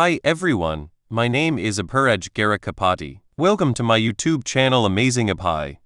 Hi everyone, my name is s3x Kapati. Welcome to my YouTube channel Amazing Apai.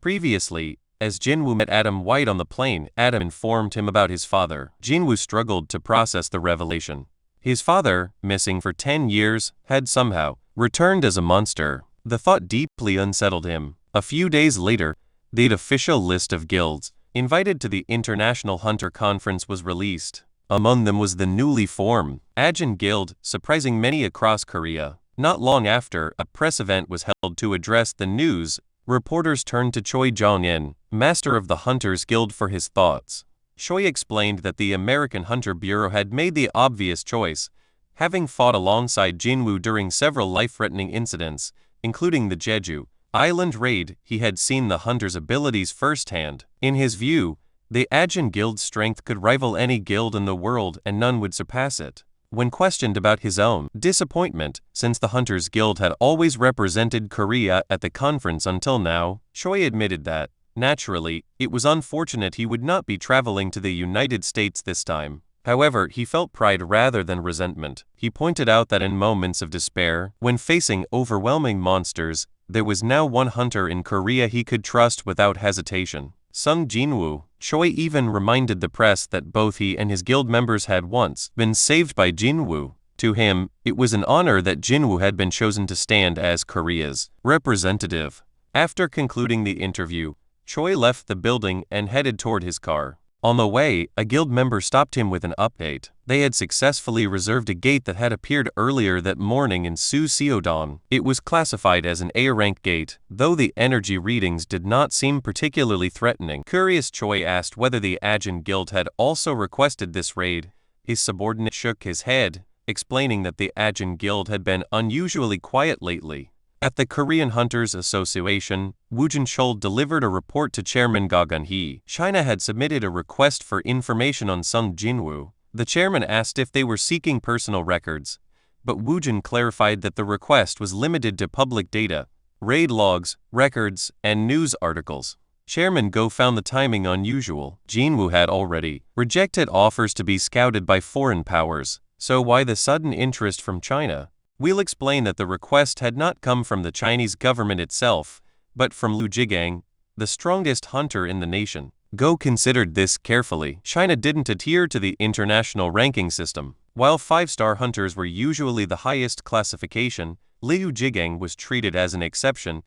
Previously, as Jinwoo met Adam White on the plane, Adam informed him about his father. Jinwoo struggled to process the revelation. His father, missing for 10 years, had somehow returned as a monster. The thought deeply unsettled him. A few days later, the official list of guilds invited to the International Hunter Conference was released. Among them was the newly formed Ajin Guild, surprising many across Korea. Not long after, a press event was held to address the news. Reporters turned to Choi Jong-in, master of the Hunters Guild, for his thoughts. Choi explained that the American Hunter Bureau had made the obvious choice, having fought alongside Jinwoo during several life-threatening incidents, including the Jeju Island raid. He had seen the hunters' abilities firsthand. In his view, the Ajin Guild's strength could rival any guild in the world and none would surpass it. When questioned about his own disappointment, since the Hunters Guild had always represented Korea at the conference until now, Choi admitted that, naturally, it was unfortunate he would not be traveling to the United States this time. However, he felt pride rather than resentment. He pointed out that in moments of despair, when facing overwhelming monsters, there was now one hunter in Korea he could trust without hesitation: Sung Jinwoo. Choi even reminded the press that both he and his guild members had once been saved by Jinwoo. To him, it was an honor that Jinwoo had been chosen to stand as Korea's representative. After concluding the interview, Choi left the building and headed toward his car. On the way, a guild member stopped him with an update. They had successfully reserved a gate that had appeared earlier that morning in Suseodon. It was classified as an A-rank gate, though the energy readings did not seem particularly threatening. Curious, Choi asked whether the Ajin Guild had also requested this raid. His subordinate shook his head, explaining that the Ajin Guild had been unusually quiet lately. At the Korean Hunters Association, Woo Jun-chul delivered a report to Chairman Ga Gun-hee. China had submitted a request for information on Sung Jinwoo. The chairman asked if they were seeking personal records, but Woo Jun clarified that the request was limited to public data, raid logs, records, and news articles. Chairman Go found the timing unusual. Jinwoo had already rejected offers to be scouted by foreign powers, so why the sudden interest from China? We'll explain that the request had not come from the Chinese government itself, but from Liu Jigang, the strongest hunter in the nation. Go considered this carefully. China didn't adhere to the international ranking system. While 5-star hunters were usually the highest classification, Liu Jigang was treated as an exception,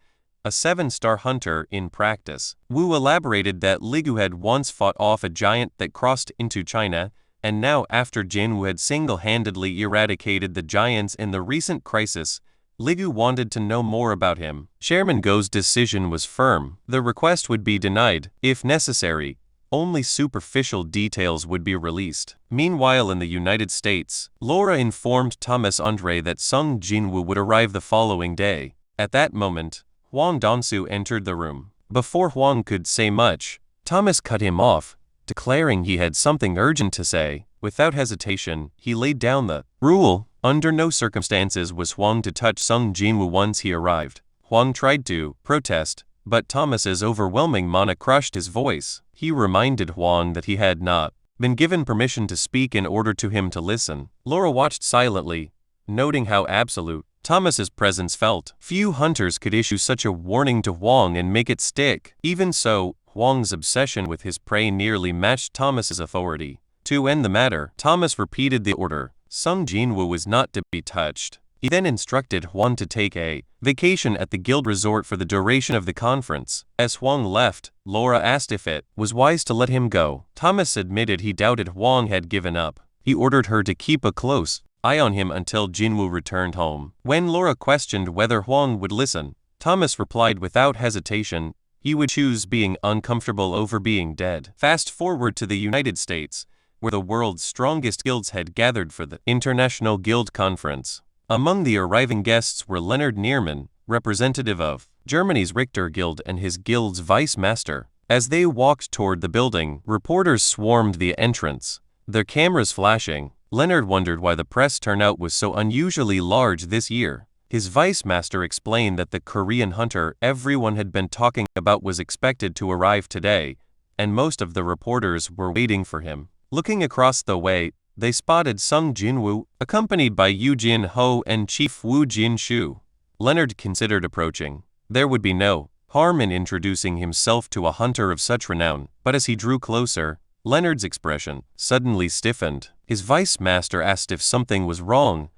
a 7-star hunter in practice. Wu elaborated that Liu had once fought off a giant that crossed into China, and now, after Jinwoo had single-handedly eradicated the giants in the recent crisis, Liu wanted to know more about him. Chairman Go's decision was firm. The request would be denied. If necessary, only superficial details would be released. Meanwhile, in the United States, Laura informed Thomas Andre that Sung Jinwoo would arrive the following day. At that moment, Hwang Dong-soo entered the room. Before Hwang could say much, Thomas cut him off, declaring he had something urgent to say. Without hesitation, he laid down the rule. Under no circumstances was Hwang to touch Sung Jinwoo once he arrived. Hwang tried to protest, but Thomas's overwhelming mana crushed his voice. He reminded Hwang that he had not been given permission to speak in order to him to listen. Laura watched silently, noting how absolute Thomas's presence felt. Few hunters could issue such a warning to Hwang and make it stick. Even so, Hwang's obsession with his prey nearly matched Thomas's authority. To end the matter, Thomas repeated the order. Sung Jinwoo was not to be touched. He then instructed Hwang to take a vacation at the guild resort for the duration of the conference. As Hwang left, Laura asked if it was wise to let him go. Thomas admitted he doubted Hwang had given up. He ordered her to keep a close eye on him until Jinwoo returned home. When Laura questioned whether Hwang would listen, Thomas replied without hesitation he would choose being uncomfortable over being dead. Fast forward to the United States, where the world's strongest guilds had gathered for the International Guild Conference. Among the arriving guests were Leonard Nierman, representative of Germany's Richter Guild, and his guild's vice master. As they walked toward the building, reporters swarmed the entrance, their cameras flashing. Leonard wondered why the press turnout was so unusually large this year. His vice master explained that the Korean hunter everyone had been talking about was expected to arrive today, and most of the reporters were waiting for him. Looking across the way, they spotted Sung Jinwoo, accompanied by Yu Jin Ho and Chief Woo Jin Shu. Leonard considered approaching. There would be no harm in introducing himself to a hunter of such renown, but as he drew closer, Leonard's expression suddenly stiffened. His vice master asked if something was wrong,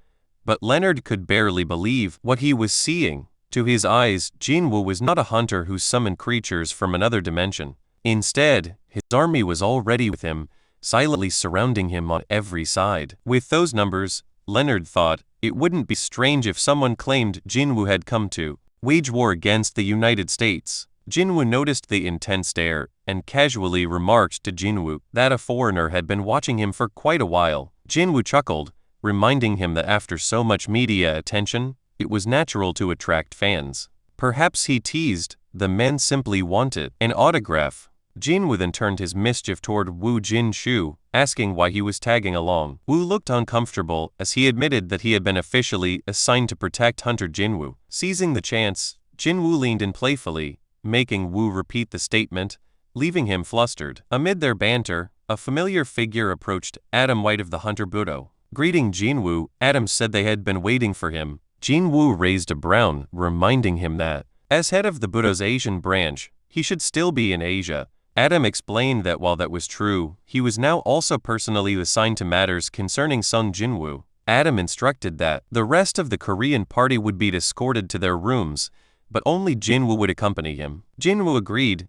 but Leonard could barely believe what he was seeing. To his eyes, Jinwoo was not a hunter who summoned creatures from another dimension. Instead, his army was already with him, silently surrounding him on every side. With those numbers, Leonard thought it wouldn't be strange if someone claimed Jinwoo had come to wage war against the United States. Jinwoo noticed the intense stare and casually remarked to Jinwoo that a foreigner had been watching him for quite a while. Jinwoo chuckled, reminding him that after so much media attention, it was natural to attract fans. Perhaps he teased, the men simply wanted an autograph. Jinwoo then turned his mischief toward Woo Jin Shu, asking why he was tagging along. Woo looked uncomfortable as he admitted that he had been officially assigned to protect Hunter Jinwoo. Seizing the chance, Jinwoo leaned in playfully, making Woo repeat the statement, leaving him flustered. Amid their banter, a familiar figure approached Adam White of the Hunter Budo. Greeting Jinwoo, Adam said they had been waiting for him. Jinwoo raised a brow, reminding him that, as head of the Budo's Asian branch, he should still be in Asia. Adam explained that while that was true, he was now also personally assigned to matters concerning Sung Jinwoo. Adam instructed that the rest of the Korean party would be escorted to their rooms, but only Jinwoo would accompany him. Jinwoo agreed,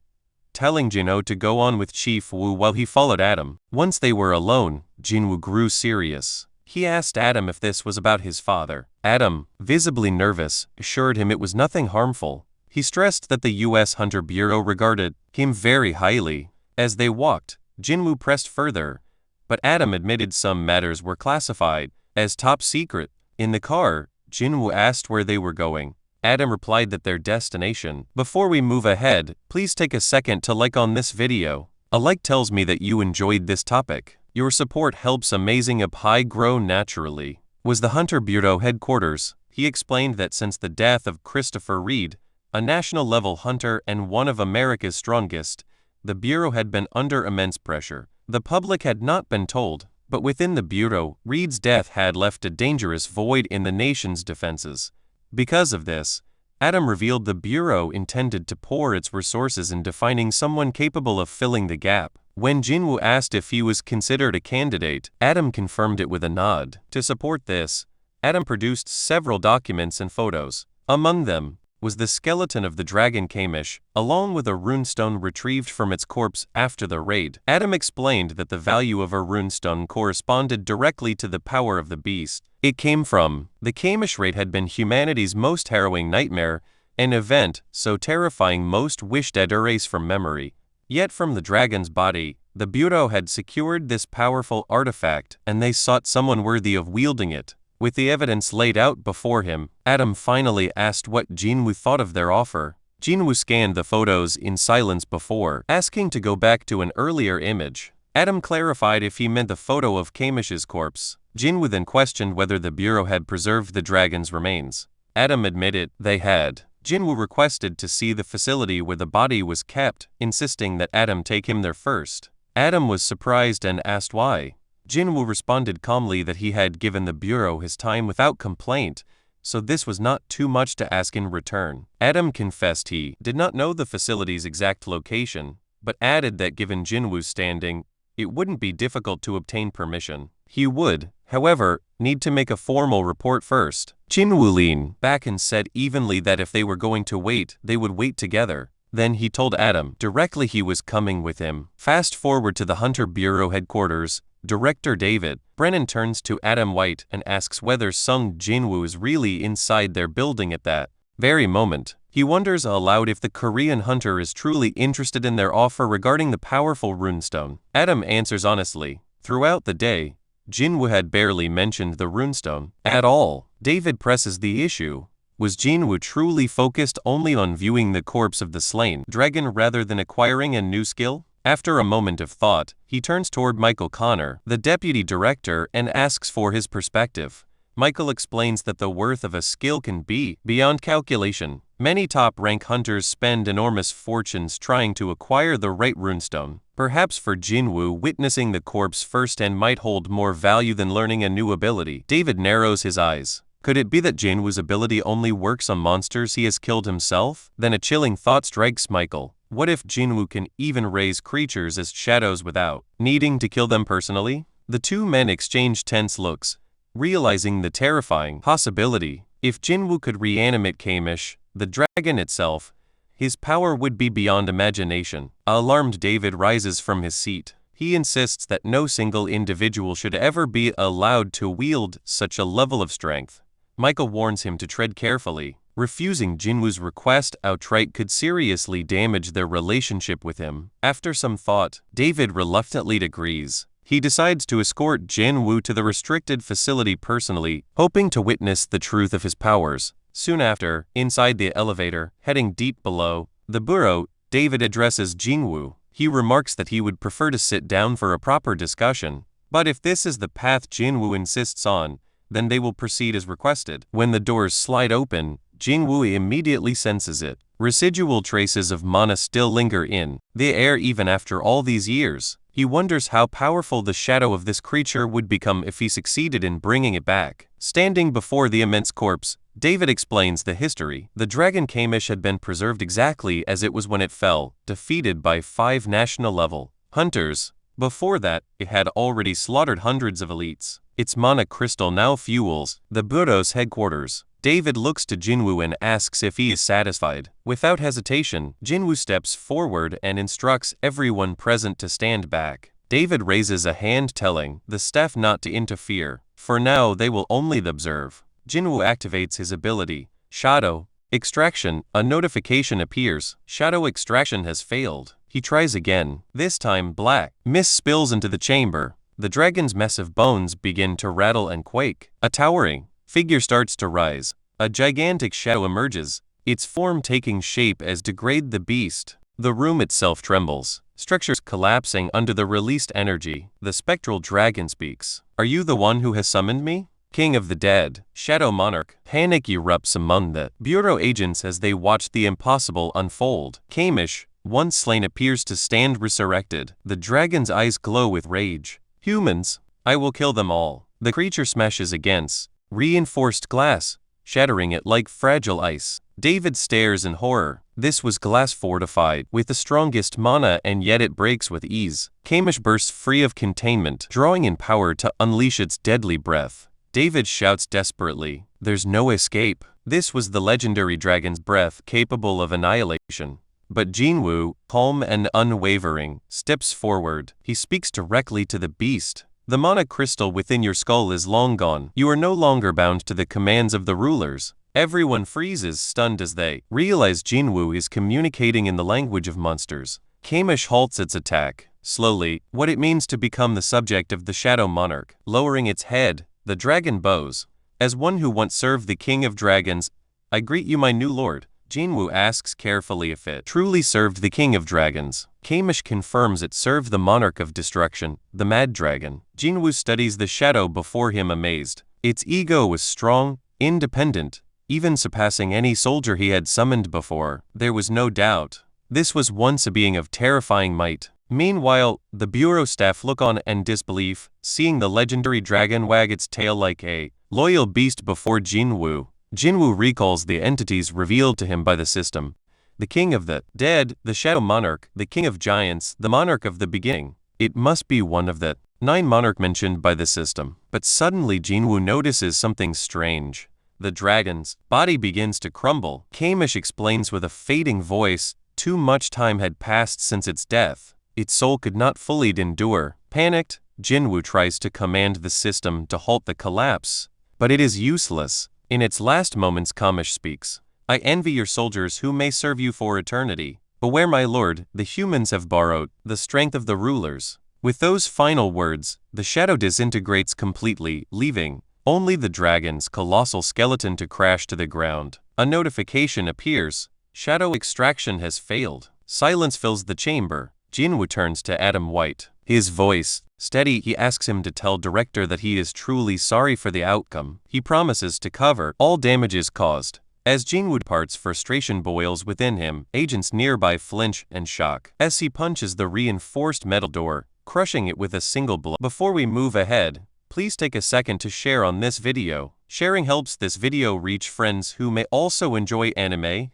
telling Jinho to go on with Chief Woo while he followed Adam. Once they were alone, Jinwoo grew serious. He asked Adam if this was about his father. Adam, visibly nervous, assured him it was nothing harmful. He stressed that the U.S. Hunter Bureau regarded him very highly. As they walked, Jinwoo pressed further, but Adam admitted some matters were classified as top secret. In the car, Jinwoo asked where they were going. Adam replied that their destination. Before we move ahead, please take a second to like on this video. A like tells me that you enjoyed this topic. Your support helps Amazing Up grow naturally. Was the Hunter Bureau headquarters? He explained that since the death of Christopher Reed, a national-level hunter and one of America's strongest, the Bureau had been under immense pressure. The public had not been told, but within the Bureau, Reed's death had left a dangerous void in the nation's defenses. Because of this, Adam revealed the Bureau intended to pour its resources into finding someone capable of filling the gap. When Jinwoo asked if he was considered a candidate, Adam confirmed it with a nod. To support this, Adam produced several documents and photos. Among them was the skeleton of the dragon Kamish, along with a runestone retrieved from its corpse after the raid. Adam explained that the value of a runestone corresponded directly to the power of the beast it came from. The Kamish raid had been humanity's most harrowing nightmare, an event so terrifying most wished to erase from memory. Yet from the dragon's body, the Bureau had secured this powerful artifact, and they sought someone worthy of wielding it. With the evidence laid out before him, Adam finally asked what Jinwoo thought of their offer. Jinwoo scanned the photos in silence before asking to go back to an earlier image. Adam clarified if he meant the photo of Kamish's corpse. Jinwoo then questioned whether the Bureau had preserved the dragon's remains. Adam admitted they had. Jinwoo requested to see the facility where the body was kept, insisting that Adam take him there first. Adam was surprised and asked why. Jinwoo responded calmly that he had given the Bureau his time without complaint, so this was not too much to ask in return. Adam confessed he did not know the facility's exact location, but added that given Jinwoo's standing, it wouldn't be difficult to obtain permission. He would, however, need to make a formal report first. Jinwoo leaned back and said evenly that if they were going to wait, they would wait together. Then he told Adam directly he was coming with him. Fast forward to the Hunter Bureau headquarters. Director David Brennan turns to Adam White and asks whether Sung Jinwoo is really inside their building at that very moment. He wonders aloud if the Korean hunter is truly interested in their offer regarding the powerful runestone. Adam answers honestly. Throughout the day, Jinwoo had barely mentioned the runestone at all. David presses the issue. Was Jinwoo truly focused only on viewing the corpse of the slain dragon rather than acquiring a new skill? After a moment of thought, he turns toward Michael Connor, the deputy director, and asks for his perspective. Michael explains that the worth of a skill can be beyond calculation. Many top-rank hunters spend enormous fortunes trying to acquire the right runestone. Perhaps for Jinwoo, witnessing the corpse firsthand might hold more value than learning a new ability. David narrows his eyes. Could it be that Jinwoo's ability only works on monsters he has killed himself? Then a chilling thought strikes Michael. What if Jinwoo can even raise creatures as shadows without needing to kill them personally? The two men exchange tense looks, realizing the terrifying possibility. If Jinwoo could reanimate Kamish, the dragon itself, his power would be beyond imagination. Alarmed, David rises from his seat. He insists that no single individual should ever be allowed to wield such a level of strength. Michael warns him to tread carefully. Refusing Jinwoo's request outright could seriously damage their relationship with him. After some thought, David reluctantly agrees. He decides to escort Jinwoo to the restricted facility personally, hoping to witness the truth of his powers. Soon after, inside the elevator, heading deep below the burrow, David addresses Jinwoo. He remarks that he would prefer to sit down for a proper discussion, but if this is the path Jinwoo insists on, then they will proceed as requested. When the doors slide open, Jinwoo immediately senses it. Residual traces of mana still linger in the air even after all these years. He wonders how powerful the shadow of this creature would become if he succeeded in bringing it back. Standing before the immense corpse, David explains the history. The dragon Kamish had been preserved exactly as it was when it fell, defeated by 5 national-level hunters. Before that, it had already slaughtered hundreds of elites. Its mana crystal now fuels the burrow's headquarters. David looks to Jinwoo and asks if he is satisfied. Without hesitation, Jinwoo steps forward and instructs everyone present to stand back. David raises a hand telling the staff not to interfere. For now, they will only observe. Jinwoo activates his ability, Shadow Extraction. A notification appears. Shadow extraction has failed. He tries again. This time, black mist spills into the chamber. The dragon's massive bones begin to rattle and quake. A towering figure starts to rise. A gigantic shadow emerges, its form taking shape as degrade the beast. The room itself trembles, structures collapsing under the released energy. The spectral dragon speaks. Are you the one who has summoned me? King of the dead, Shadow Monarch. Panic erupts among the Bureau agents as they watch the impossible unfold. Kamish, once slain, appears to stand resurrected. The dragon's eyes glow with rage. Humans, I will kill them all. The creature smashes against reinforced glass, shattering it like fragile ice. David stares in horror. This was glass fortified with the strongest mana, and yet it breaks with ease. Kamish bursts free of containment, drawing in power to unleash its deadly breath. David shouts desperately, "There's no escape." This was the legendary dragon's breath, capable of annihilation. But Jinwoo, calm and unwavering, steps forward. He speaks directly to the beast. The mana crystal within your skull is long gone. You are no longer bound to the commands of the rulers. Everyone freezes, stunned as they realize Jinwoo is communicating in the language of monsters. Kamish halts its attack. Slowly, what it means to become the subject of the Shadow Monarch. Lowering its head, the dragon bows. As one who once served the King of Dragons, I greet you, my new lord. Jinwoo asks carefully if it truly served the King of Dragons. Kamish confirms it served the Monarch of Destruction, the Mad Dragon. Jinwoo studies the shadow before him, amazed. Its ego was strong, independent, even surpassing any soldier he had summoned before. There was no doubt. This was once a being of terrifying might. Meanwhile, the Bureau staff look on in disbelief, seeing the legendary dragon wag its tail like a loyal beast before Jinwoo. Jinwoo recalls the entities revealed to him by the system. The King of the Dead, the Shadow Monarch, the King of Giants, the Monarch of the Beginning. It must be one of the 9 monarch mentioned by the system. But suddenly Jinwoo notices something strange. The dragon's body begins to crumble. Kamish explains with a fading voice, too much time had passed since its death. Its soul could not fully endure. Panicked, Jinwoo tries to command the system to halt the collapse. But it is useless. In its last moments, Kamish speaks. I envy your soldiers who may serve you for eternity. Beware, my lord, the humans have borrowed the strength of the rulers. With those final words, the shadow disintegrates completely, leaving only the dragon's colossal skeleton to crash to the ground. A notification appears. Shadow extraction has failed. Silence fills the chamber. Jinwoo turns to Adam White. His voice steady, he asks him to tell director that he is truly sorry for the outcome. He promises to cover all damages caused. As Jinwoo departs, frustration boils within him. Agents nearby flinch and shock as he punches the reinforced metal door, crushing it with a single blow. Before we move ahead, please take a second to share on this video. Sharing helps this video reach friends who may also enjoy anime,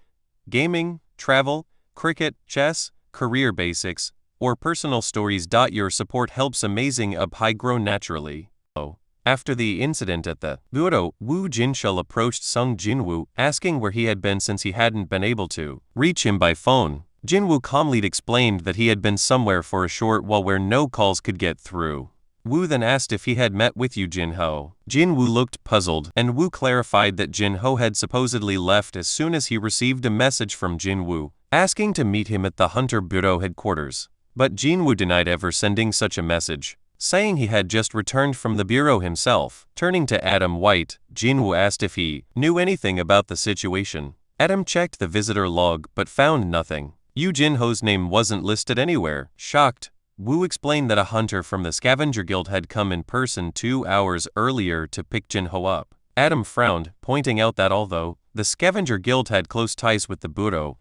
gaming, travel, cricket, chess, career basics, or personal stories. Your support helps Amazing Up grow naturally. After the incident at the bureau, Woo Jinshul approached Sung Jinwoo, asking where he had been since he hadn't been able to reach him by phone. Jinwoo calmly explained that he had been somewhere for a short while where no calls could get through. Woo then asked if he had met with Yoo Jin-ho. Jinwoo looked puzzled, and Woo clarified that Jin-ho had supposedly left as soon as he received a message from Jinwoo, asking to meet him at the Hunter Bureau headquarters. But Jinwoo denied ever sending such a message, saying he had just returned from the bureau himself. Turning to Adam White, Jinwoo asked if he knew anything about the situation. Adam checked the visitor log but found nothing. Yoo Jin-ho's name wasn't listed anywhere. Shocked, Woo explained that a hunter from the Scavenger Guild had come in person 2 hours earlier to pick Jin-ho up. Adam frowned, pointing out that although the Scavenger Guild had close ties with the bureau,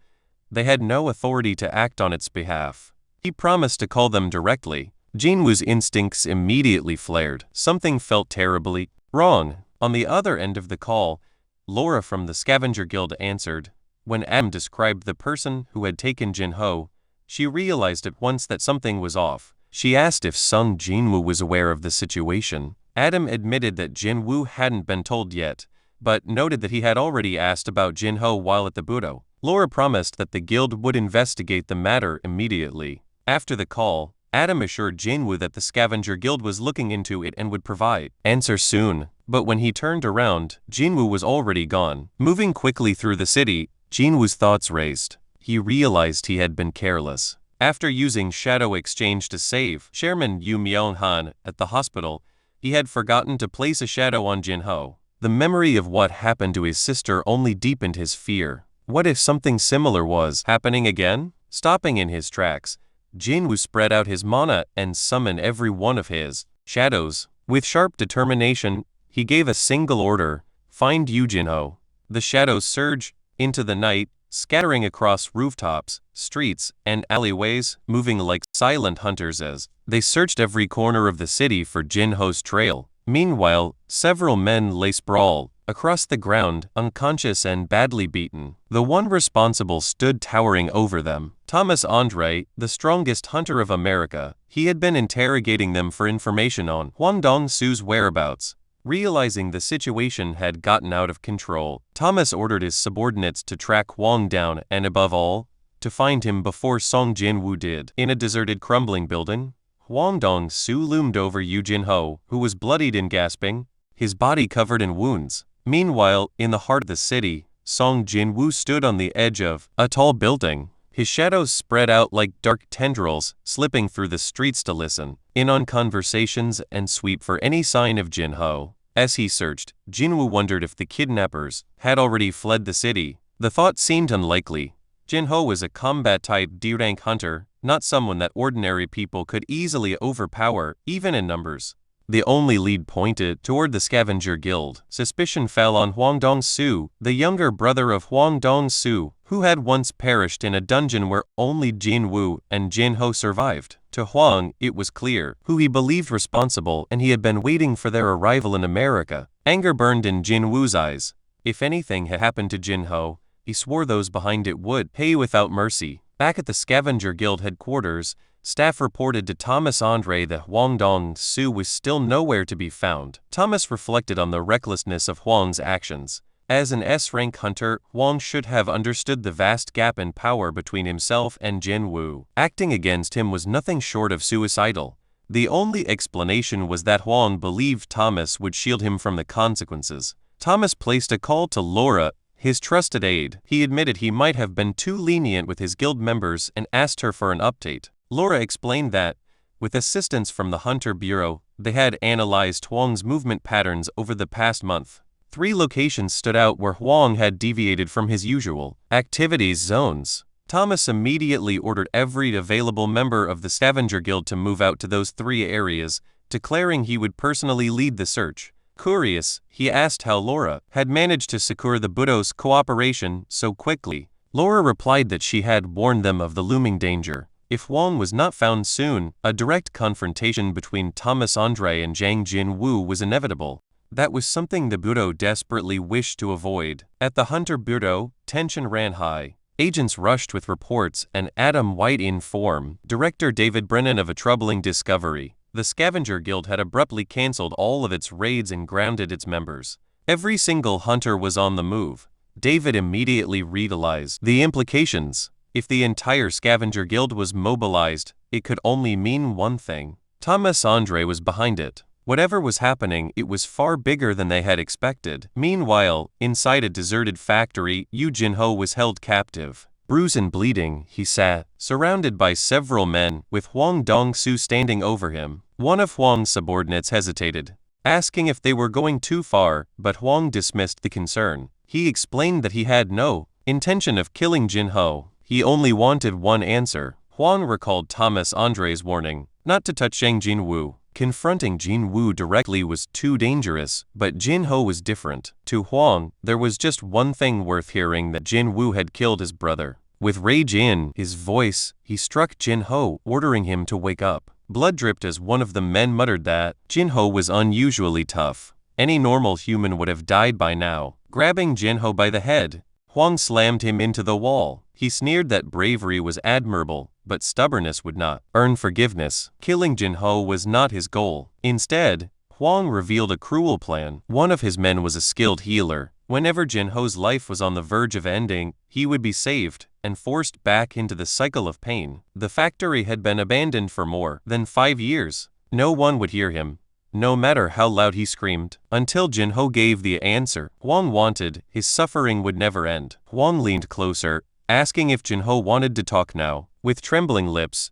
they had no authority to act on its behalf. He promised to call them directly. Jinwoo's instincts immediately flared. Something felt terribly wrong. On the other end of the call, Laura from the Scavenger Guild answered. When Adam described the person who had taken Jin-ho, she realized at once that something was off. She asked if Sung Jinwoo was aware of the situation. Adam admitted that Jinwoo hadn't been told yet, but noted that he had already asked about Jin-ho while at the bureau. Laura promised that the guild would investigate the matter immediately. After the call, Adam assured Jinwoo that the Scavenger Guild was looking into it and would provide answer soon. But when he turned around, Jinwoo was already gone. Moving quickly through the city, Jinwoo's thoughts raced. He realized he had been careless. After using Shadow Exchange to save Chairman Yoo Myung-han at the hospital, he had forgotten to place a shadow on Jin-ho. The memory of what happened to his sister only deepened his fear. What if something similar was happening again? Stopping in his tracks, Jinwoo spread out his mana and summoned every one of his shadows. With sharp determination, he gave a single order: find Yoo Jin-ho. The shadows surged into the night, scattering across rooftops, streets, and alleyways, moving like silent hunters as they searched every corner of the city for Jin-ho's trail. Meanwhile, several men lay sprawled across the ground, unconscious and badly beaten. The one responsible stood towering over them. Thomas Andre, the strongest hunter of America. He had been interrogating them for information on Hwang Dong-soo's whereabouts. Realizing the situation had gotten out of control, Thomas ordered his subordinates to track Hwang down and, above all, to find him before Song Jin-woo did. In a deserted, crumbling building, Hwang Dong-soo loomed over Yoo Jin-ho, who was bloodied and gasping, his body covered in wounds. Meanwhile, in the heart of the city, Song Jin-woo stood on the edge of a tall building. His shadows spread out like dark tendrils, slipping through the streets to listen in on conversations and sweep for any sign of Jin-ho. As he searched, Jinwoo wondered if the kidnappers had already fled the city. The thought seemed unlikely. Jin-ho was a combat-type D-rank hunter, not someone that ordinary people could easily overpower, even in numbers. The only lead pointed toward the Scavenger Guild. Suspicion fell on Hwang Dong-soo, the younger brother of Hwang Dong-soo, who had once perished in a dungeon where only Jinwoo and Jin-ho survived. To Hwang, it was clear who he believed responsible, and he had been waiting for their arrival in America. Anger burned in Jinwoo's eyes. If anything had happened to Jin-ho, he swore those behind it would pay without mercy. Back at the Scavenger Guild headquarters, staff reported to Thomas Andre that Hwang Dong-soo was still nowhere to be found. Thomas reflected on the recklessness of Hwang's actions. As an S-rank hunter, Hwang should have understood the vast gap in power between himself and Jinwoo. Acting against him was nothing short of suicidal. The only explanation was that Hwang believed Thomas would shield him from the consequences. Thomas placed a call to Laura, his trusted aide. He admitted he might have been too lenient with his guild members and asked her for an update. Laura explained that, with assistance from the Hunter Bureau, they had analyzed Hwang's movement patterns over the past month. 3 locations stood out where Hwang had deviated from his usual activities zones. Thomas immediately ordered every available member of the Scavenger Guild to move out to those 3 areas, declaring he would personally lead the search. Curious, he asked how Laura had managed to secure the Budo's cooperation so quickly. Laura replied that she had warned them of the looming danger. If Huang was not found soon, a direct confrontation between Thomas Andre and Zhang Jinwu was inevitable. That was something the Budo desperately wished to avoid. At the Hunter Budo, tension ran high. Agents rushed with reports, and Adam White informed director David Brennan of a troubling discovery. The Scavenger Guild had abruptly cancelled all of its raids and grounded its members. Every single hunter was on the move. David immediately realized the implications. If the entire Scavenger Guild was mobilized, it could only mean one thing. Thomas Andre was behind it. Whatever was happening, it was far bigger than they had expected. Meanwhile, inside a deserted factory, Yu Jinho was held captive. Bruised and bleeding, he sat, surrounded by several men, with Huang Dongsu standing over him. One of Huang's subordinates hesitated, asking if they were going too far, but Huang dismissed the concern. He explained that he had no intention of killing Jinho. He only wanted one answer. Huang recalled Thomas Andre's warning, not to touch Zhang Jinwu. Confronting Jinwu directly was too dangerous, but Jinho was different. To Huang, there was just one thing worth hearing: that Jinwu had killed his brother. With rage in his voice, he struck Jinho, ordering him to wake up. Blood dripped as one of the men muttered that Jinho was unusually tough. Any normal human would have died by now. Grabbing Jinho by the head, Huang slammed him into the wall. He sneered that bravery was admirable, but stubbornness would not earn forgiveness. Killing Jinho was not his goal. Instead, Huang revealed a cruel plan. One of his men was a skilled healer. Whenever Jinho's life was on the verge of ending, he would be saved and forced back into the cycle of pain. The factory had been abandoned for more than 5 years. No one would hear him, no matter how loud he screamed. Until Jinho gave the answer Huang wanted, his suffering would never end. Huang leaned closer, asking if Jinho wanted to talk now. With trembling lips,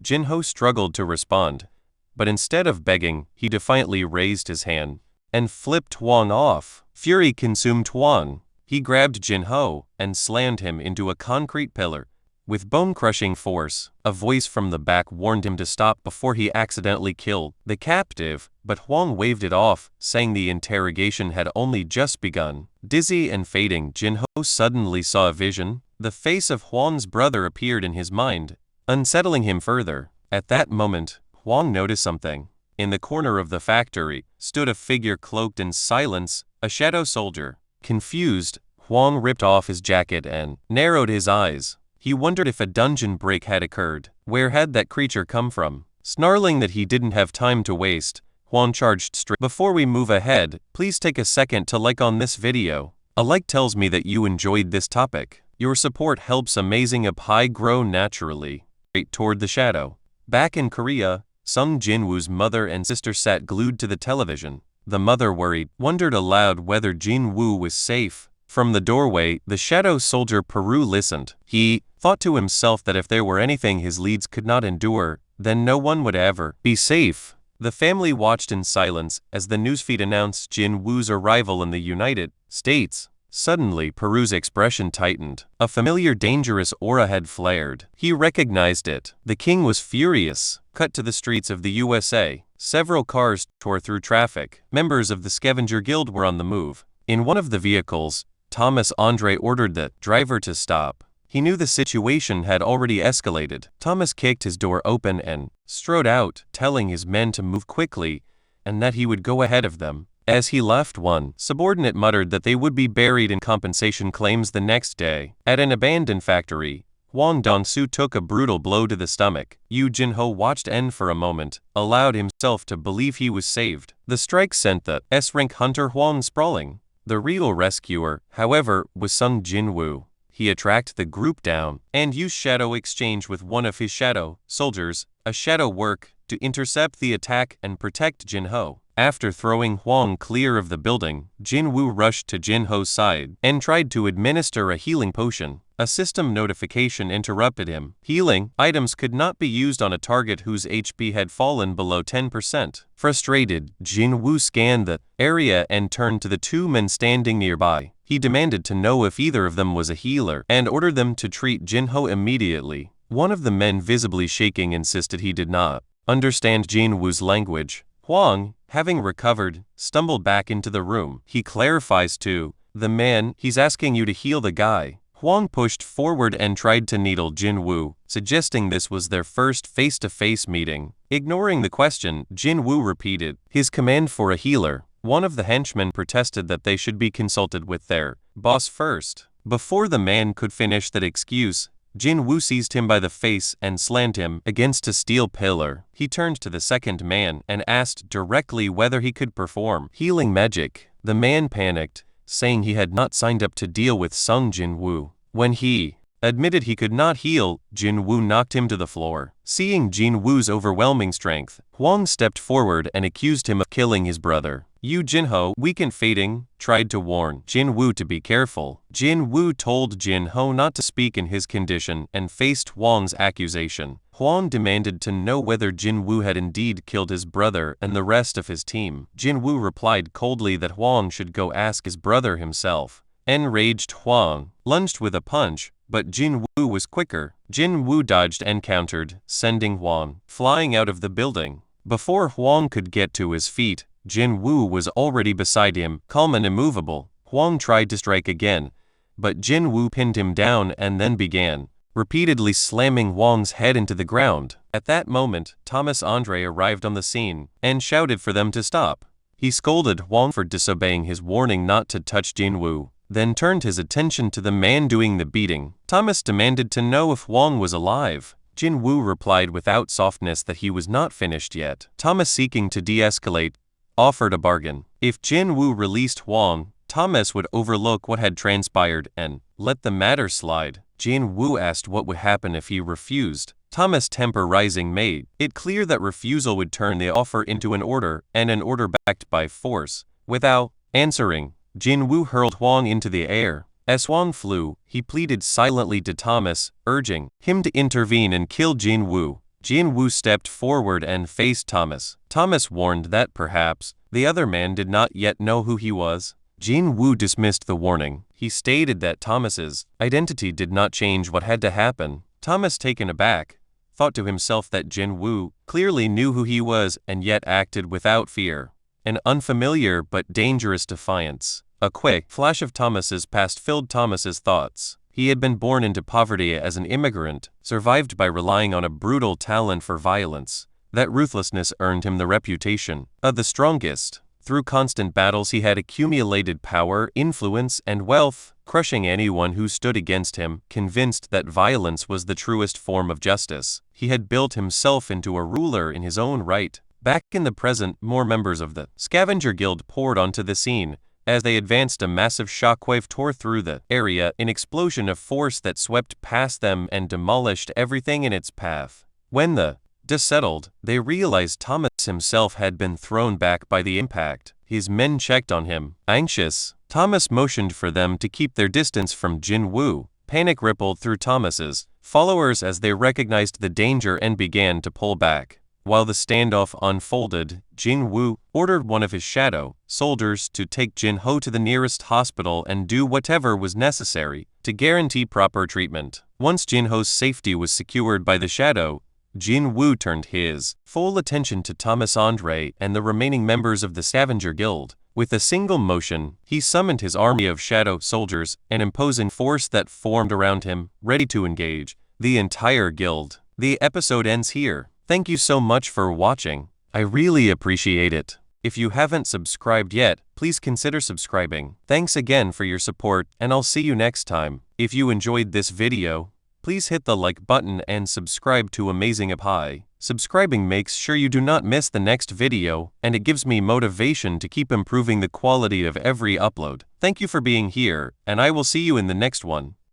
Jinho struggled to respond, but instead of begging, he defiantly raised his hand and flipped Huang off. Fury consumed Huang. He grabbed Jinho and slammed him into a concrete pillar. With bone-crushing force, a voice from the back warned him to stop before he accidentally killed the captive, but Huang waved it off, saying the interrogation had only just begun. Dizzy and fading, Jinho suddenly saw a vision. The face of Huang's brother appeared in his mind, unsettling him further. At that moment, Huang noticed something. In the corner of the factory stood a figure cloaked in silence, a shadow soldier. Confused, Huang ripped off his jacket and narrowed his eyes. He wondered if a dungeon break had occurred. Where had that creature come from? Snarling that he didn't have time to waste, Huang charged straight. Before we move ahead, please take a second to like on this video. A like tells me that you enjoyed this topic. Your support helps Amazing Up grow naturally. Straight toward the shadow. Back in Korea, Sung Jinwoo's mother and sister sat glued to the television. The mother worried, wondered aloud whether Jinwoo was safe. From the doorway, the shadow soldier Peru listened. He thought to himself that if there were anything his leads could not endure, then no one would ever be safe. The family watched in silence as the newsfeed announced Jinwoo's arrival in the United States. Suddenly, Peru's expression tightened. A familiar dangerous aura had flared. He recognized it. The king was furious. Cut to the streets of the USA. Several cars tore through traffic. Members of the Scavenger Guild were on the move. In one of the vehicles, Thomas Andre ordered the driver to stop. He knew the situation had already escalated. Thomas kicked his door open and strode out, telling his men to move quickly and that he would go ahead of them. As he left, one subordinate muttered that they would be buried in compensation claims the next day. At an abandoned factory, Huang Dongsu took a brutal blow to the stomach. Yu Jinho watched end for a moment, allowed himself to believe he was saved. The strike sent the S-rank hunter Huang sprawling. The real rescuer, however, was Sung Jinwoo. He attracted the group down and used shadow exchange with one of his shadow soldiers, a shadow work, to intercept the attack and protect Jinho. After throwing Huang clear of the building, Jinwoo rushed to Jinho's side and tried to administer a healing potion. A system notification interrupted him. Healing items could not be used on a target whose HP had fallen below 10%. Frustrated, Jinwoo scanned the area and turned to the two men standing nearby. He demanded to know if either of them was a healer and ordered them to treat Jinho immediately. One of the men, visibly shaking, insisted he did not understand Jinwoo's language. Huang, having recovered, stumbled back into the room. He clarifies to the man, "He's asking you to heal the guy." Huang pushed forward and tried to needle Jin Woo, suggesting this was their first face-to-face meeting. Ignoring the question, Jin Woo repeated his command for a healer. One of the henchmen protested that they should be consulted with their boss first. Before the man could finish that excuse, Jin Woo seized him by the face and slammed him against a steel pillar. He turned to the second man and asked directly whether he could perform healing magic. The man panicked, saying he had not signed up to deal with Sung Jin Woo. When he admitted he could not heal, Jin Woo knocked him to the floor. Seeing Jin Woo's overwhelming strength, Huang stepped forward and accused him of killing his brother. Yu Jinho, weak and fading, tried to warn Jin Woo to be careful. Jin Woo told Jin Ho not to speak in his condition and faced Huang's accusation. Huang demanded to know whether Jin Woo had indeed killed his brother and the rest of his team. Jin Woo replied coldly that Huang should go ask his brother himself. Enraged Huang lunged with a punch, but Jin Woo was quicker. Jin Woo dodged and countered, sending Huang flying out of the building. Before Huang could get to his feet, Jin Woo was already beside him, calm and immovable. Huang tried to strike again, but Jin Woo pinned him down and then began repeatedly slamming Huang's head into the ground. At that moment, Thomas Andre arrived on the scene and shouted for them to stop. He scolded Huang for disobeying his warning not to touch Jin Woo, then turned his attention to the man doing the beating. Thomas demanded to know if Huang was alive. Jin Woo replied without softness that he was not finished yet. Thomas, seeking to de-escalate, offered a bargain. If Jin Woo released Huang, Thomas would overlook what had transpired and let the matter slide. Jin Woo asked what would happen if he refused. Thomas' temper rising made it clear that refusal would turn the offer into an order, and an order backed by force. Without answering, Jin Woo hurled Huang into the air. As Huang flew, he pleaded silently to Thomas, urging him to intervene and kill Jin Woo. Jin Woo stepped forward and faced Thomas. Thomas warned that perhaps the other man did not yet know who he was. Jin Woo dismissed the warning. He stated that Thomas's identity did not change what had to happen. Thomas, taken aback, thought to himself that Jin Woo clearly knew who he was and yet acted without fear. An unfamiliar but dangerous defiance. A quick flash of Thomas's past filled Thomas's thoughts. He had been born into poverty as an immigrant, survived by relying on a brutal talent for violence. That ruthlessness earned him the reputation of the strongest. Through constant battles he had accumulated power, influence, and wealth, crushing anyone who stood against him. Convinced that violence was the truest form of justice, he had built himself into a ruler in his own right. Back in the present, more members of the Scavenger Guild poured onto the scene. As they advanced, a massive shockwave tore through the area, an explosion of force that swept past them and demolished everything in its path. When the dust settled, they realized Thomas himself had been thrown back by the impact. His men checked on him. Anxious, Thomas motioned for them to keep their distance from Jin Woo. Panic rippled through Thomas's followers as they recognized the danger and began to pull back. While the standoff unfolded, Jin Woo ordered one of his shadow soldiers to take Jin Ho to the nearest hospital and do whatever was necessary to guarantee proper treatment. Once Jin Ho's safety was secured by the shadow, Jin Woo turned his full attention to Thomas Andre and the remaining members of the Scavenger Guild. With a single motion, he summoned his army of shadow soldiers, an imposing force that formed around him, ready to engage the entire guild. The episode ends here. Thank you so much for watching. I really appreciate it. If you haven't subscribed yet, please consider subscribing. Thanks again for your support, and I'll see you next time. If you enjoyed this video, please hit the like button and subscribe to Amazing Appy. Subscribing makes sure you do not miss the next video, and it gives me motivation to keep improving the quality of every upload. Thank you for being here, and I will see you in the next one.